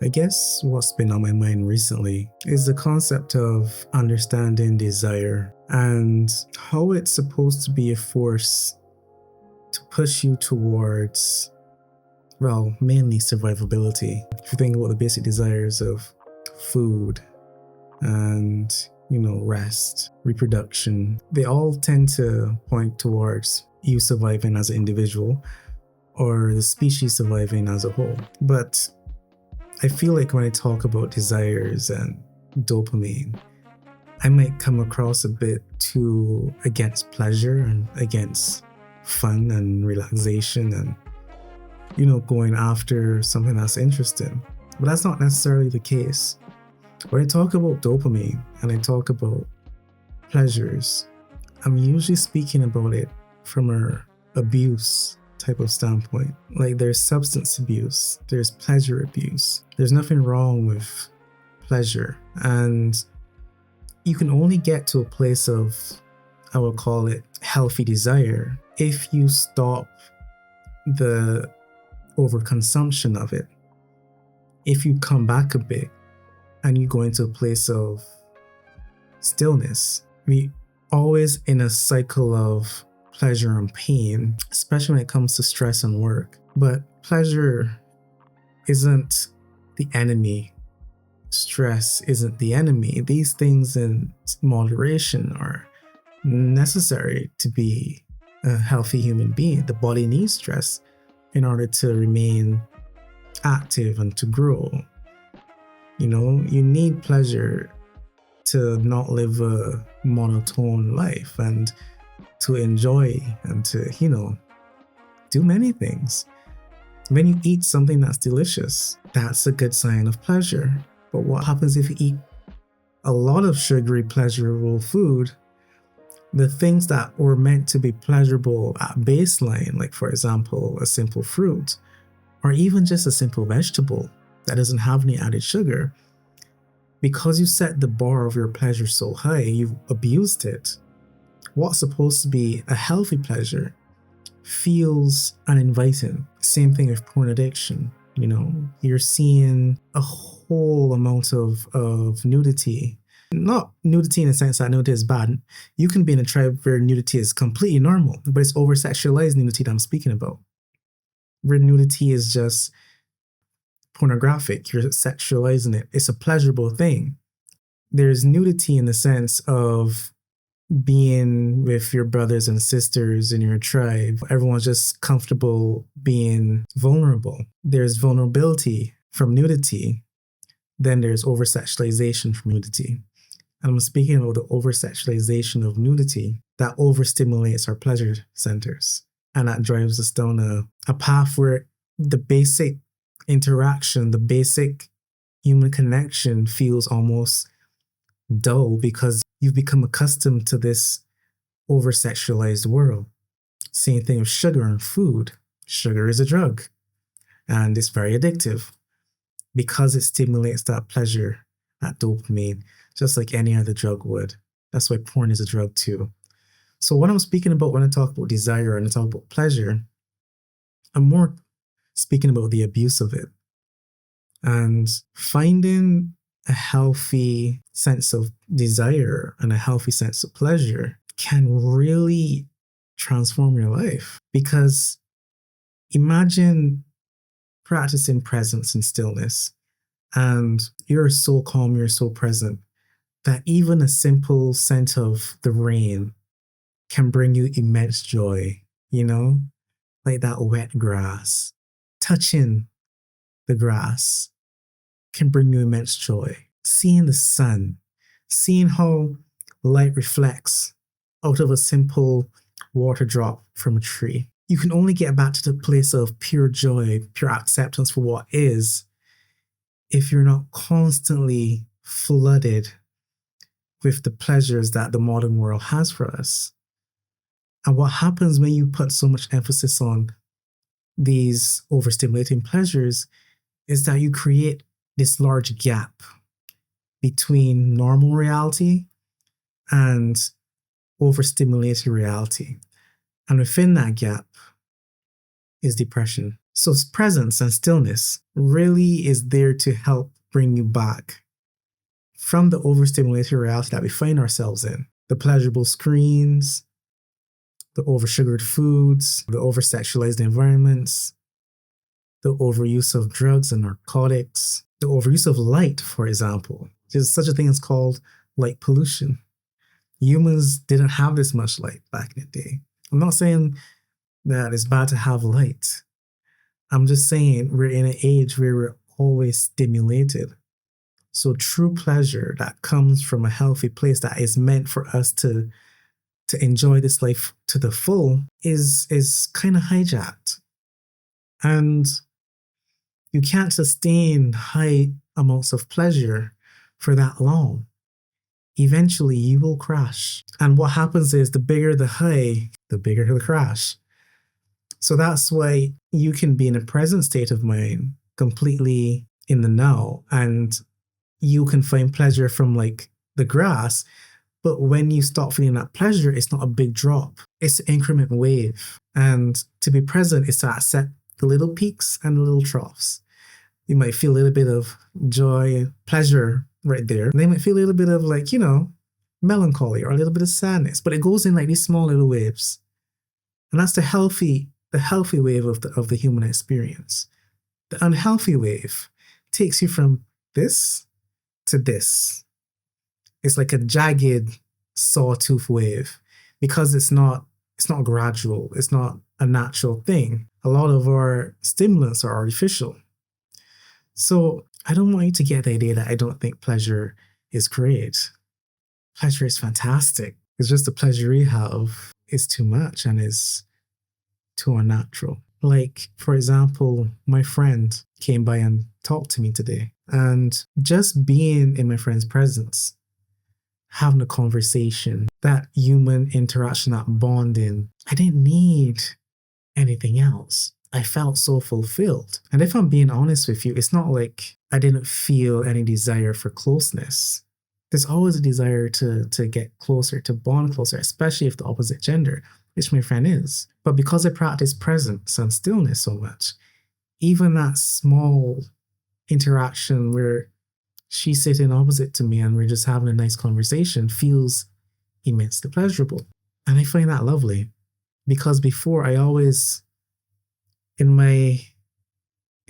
I guess what's been on my mind recently is the concept of understanding desire and how it's supposed to be a force to push you towards, well, mainly survivability. If you think about the basic desires of food and, rest, reproduction, they all tend to point towards you surviving as an individual or the species surviving as a whole. But I feel like when I talk about desires and dopamine, I might come across a bit too against pleasure and against fun and relaxation and, going after something that's interesting. But that's not necessarily the case. When I talk about dopamine and I talk about pleasures, I'm usually speaking about it from an abuse type of standpoint. Like there's substance abuse, there's pleasure abuse. There's nothing wrong with pleasure. And you can only get to a place of, I will call it healthy desire, if you stop the overconsumption of it. If you come back a bit and you go into a place of stillness. We always in a cycle of pleasure and pain, especially when it comes to stress and work. But pleasure isn't the enemy. Stress isn't the enemy. These things in moderation are necessary to be a healthy human being. The body needs stress in order to remain active and to grow. You need pleasure to not live a monotone life and to enjoy and to, do many things. When you eat something that's delicious, that's a good sign of pleasure. But what happens if you eat a lot of sugary, pleasurable food? The things that were meant to be pleasurable at baseline, like for example, a simple fruit, or even just a simple vegetable that doesn't have any added sugar, because you set the bar of your pleasure so high, you've abused it. What's supposed to be a healthy pleasure feels uninviting. Same thing with porn addiction. You're seeing a whole amount of nudity. Not nudity in the sense that nudity is bad. You can be in a tribe where nudity is completely normal, but it's over-sexualized nudity that I'm speaking about. Where nudity is just pornographic, you're sexualizing it. It's a pleasurable thing. There's nudity in the sense of being with your brothers and sisters in your tribe. Everyone's just comfortable being vulnerable. There's vulnerability from nudity. Then there's over-sexualization from nudity. And I'm speaking about the over-sexualization of nudity that overstimulates our pleasure centers. And that drives us down a path where the basic interaction, the basic human connection feels almost dull because you've become accustomed to this over-sexualized world. Same thing with sugar and food. Sugar is a drug and it's very addictive because it stimulates that pleasure, that dopamine, just like any other drug would. That's why porn is a drug too. So what I'm speaking about when I talk about desire and I talk about pleasure, I'm more speaking about the abuse of it. And finding a healthy sense of desire and a healthy sense of pleasure can really transform your life. Because imagine practicing presence and stillness, and you're so calm, you're so present, that even a simple scent of the rain can bring you immense joy, like that wet grass. Touching the grass can bring you immense joy. Seeing the sun, seeing how light reflects out of a simple water drop from a tree. You can only get back to the place of pure joy, pure acceptance for what is, if you're not constantly flooded with the pleasures that the modern world has for us. And what happens when you put so much emphasis on these overstimulating pleasures is that you create this large gap between normal reality and overstimulated reality. And within that gap is depression. So presence and stillness really is there to help bring you back from the overstimulated reality that we find ourselves in. The pleasurable screens, the oversugared foods, the oversexualized environments, the overuse of drugs and narcotics, the overuse of light, for example. There's such a thing as called light pollution. Humans didn't have this much light back in the day. I'm not saying that it's bad to have light. I'm just saying we're in an age where we're always stimulated. So true pleasure that comes from a healthy place that is meant for us to enjoy this life to the full is kind of hijacked. And you can't sustain high amounts of pleasure for that long. Eventually you will crash. And what happens is the bigger the high, the bigger the crash. So that's why you can be in a present state of mind, completely in the now, and you can find pleasure from like the grass. But when you start feeling that pleasure, it's not a big drop. It's an increment wave. And to be present is to accept the little peaks and the little troughs. You might feel a little bit of joy, pleasure right there. And they might feel a little bit of like, melancholy or a little bit of sadness, but it goes in like these small little waves. And that's the healthy wave of the human experience. The unhealthy wave takes you from this to this. It's like a jagged sawtooth wave because it's not gradual. It's not a natural thing. A lot of our stimulants are artificial. So I don't want you to get the idea that I don't think pleasure is great. Pleasure is fantastic. It's just the pleasure we have is too much and is too unnatural. Like, for example, my friend came by and talked to me today, and just being in my friend's presence, having a conversation, that human interaction, that bonding, I didn't need anything else. I felt so fulfilled. And if I'm being honest with you, it's not like I didn't feel any desire for closeness. There's always a desire to get closer, to bond closer, especially if the opposite gender, which my friend is. But because I practice presence and stillness so much, even that small interaction where she's sitting opposite to me and we're just having a nice conversation feels immensely pleasurable. And I find that lovely, because before I always, in my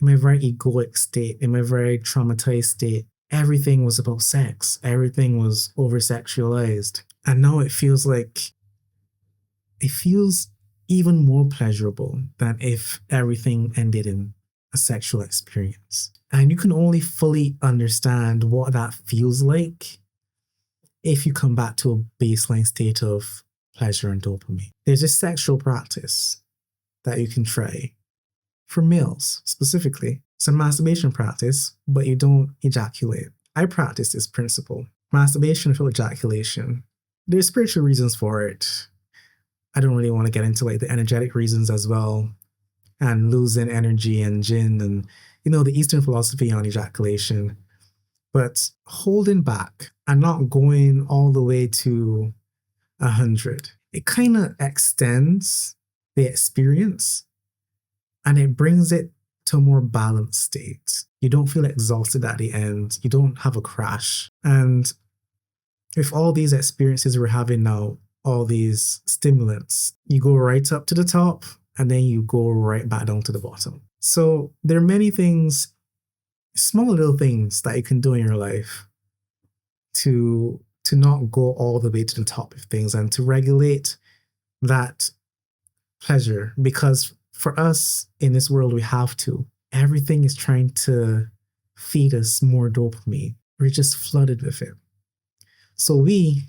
very egoic state, in my very traumatized state, everything was about sex. Everything was over-sexualized. And now it feels even more pleasurable than if everything ended in a sexual experience. And you can only fully understand what that feels like if you come back to a baseline state of pleasure and dopamine. There's a sexual practice that you can try for males specifically. It's a masturbation practice, but you don't ejaculate. I practice this principle. Masturbation without ejaculation. There's spiritual reasons for it. I don't really want to get into like the energetic reasons as well, and losing energy and jinn and, the Eastern philosophy on ejaculation. But holding back and not going all the way to 100, it kind of extends the experience and it brings it to a more balanced state. You don't feel exhausted at the end. You don't have a crash. And with all these experiences we're having now, all these stimulants, you go right up to the top and then you go right back down to the bottom. So there are many things, small little things that you can do in your life to not go all the way to the top of things and to regulate that pleasure. Because for us in this world, we have to. Everything is trying to feed us more dopamine. We're just flooded with it. So we,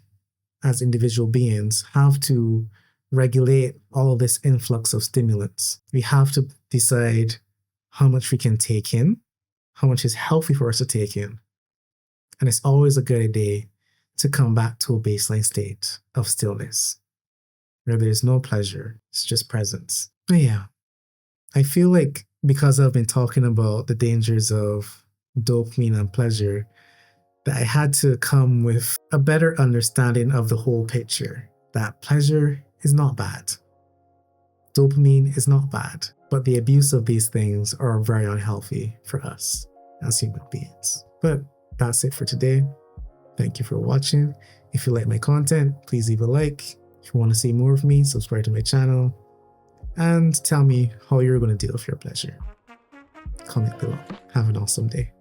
as individual beings, have to regulate all of this influx of stimulants. We have to decide how much we can take in, how much is healthy for us to take in. And it's always a good idea to come back to a baseline state of stillness, where there's no pleasure, it's just presence. But yeah, I feel like because I've been talking about the dangers of dopamine and pleasure, that I had to come with a better understanding of the whole picture, that pleasure is not bad. Dopamine is not bad, But the abuse of these things are very unhealthy for us as human beings. But that's it for today. Thank you for watching. If you like my content, please leave a like. If you want to see more of me, subscribe to my channel. And tell me how you're going to deal with your pleasure. Comment below. Have an awesome day.